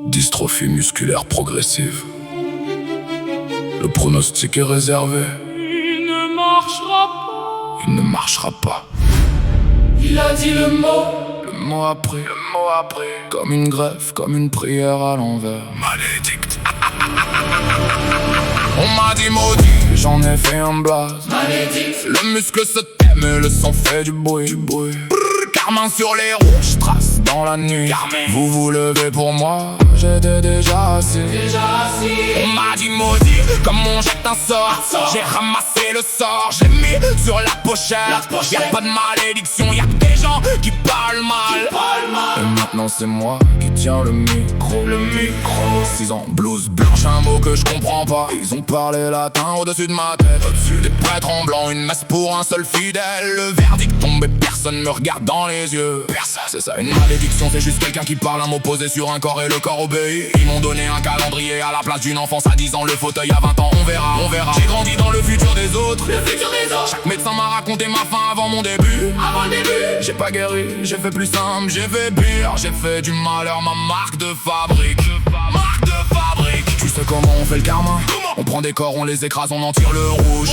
Dystrophie musculaire progressive. Le pronostic est réservé. Il ne marchera pas. Il ne marchera pas. Il a dit le mot. Le mot après, comme une greffe, comme une prière à l'envers. Malédicte. On m'a dit maudit, j'en ai fait un blaze. Malédicte. Le muscle se tème et le sang fait du bruit. Carmin sur les rouges, trace dans la nuit. Carmin. Vous vous levez pour moi, j'étais déjà assis. On m'a dit maudit, comme on jette un sort. J'ai ramassé le sort, j'ai mis sur la pochette. Y'a pas de malédiction, y'a que des gens qui parlent mal. Et maintenant c'est moi qui tiens le micro. 6 ans, blouse blanche, un mot que je comprends pas. Ils ont parlé latin au-dessus de ma tête. Des prêtres en blanc, une messe pour un seul fidèle. Le verdict tombe et personne me regarde dans les yeux. Personne. C'est ça une malédiction, c'est juste quelqu'un qui parle un mot posé sur un corps et le corps obéit. Ils m'ont donné un calendrier à la place d'une enfance à 10 ans. Le fauteuil à 20 ans, on verra. J'ai grandi dans le futur des autres. Chaque médecin m'a raconté ma fin avant mon début. J'ai pas guéri, j'ai fait plus simple, j'ai fait pire. J'ai fait du malheur ma marque de fabrique. Tu sais comment on fait le karma? On prend des corps, on les écrase, on en tire le rouge.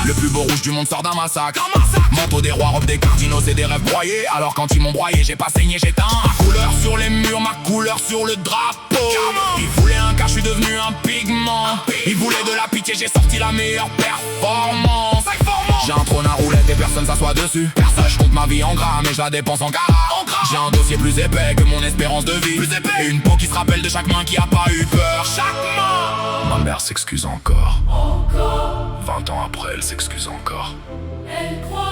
Le plus beau rouge du monde sort d'un massacre. Manteau des rois, robe des cardinaux, c'est des rêves broyés. Alors quand ils m'ont broyé, j'ai pas saigné, j'éteins. Ma couleur sur les murs, ma couleur sur le drapeau. Ils voulaient un cas, je suis devenu un pigment. Ils voulaient de la pitié, j'ai sorti la meilleure performance. J'ai un trône à roulettes et personne s'assoit dessus. Je compte ma vie en gras, mais je la dépense en carats. J'ai un dossier plus épais que mon espérance de vie. Et une peau qui se rappelle de chaque main qui a pas eu peur. Ma mère s'excuse encore. 20 ans après, elle s'excuse encore.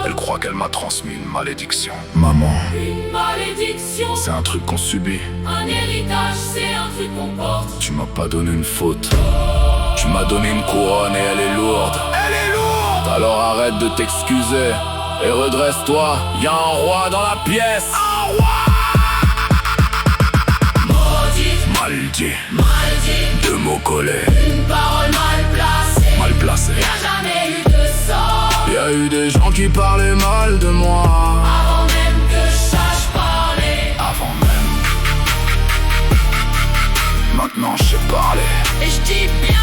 Elle croit qu'elle m'a transmis une malédiction. Maman, Une malédiction. c'est un truc qu'on subit. Un héritage, c'est un truc qu'on porte. Tu m'as pas donné une faute. Tu m'as donné une couronne et elle est lourde. Alors arrête de t'excuser et redresse-toi. Y'a un roi dans la pièce. Maudit, Maledit. Deux mots collés. une parole mal placée. Y'a jamais eu de sort. Y'a eu des gens qui parlaient mal de moi. Avant même que je sache parler. Avant même. Maintenant je sais parler. Et je dis bien.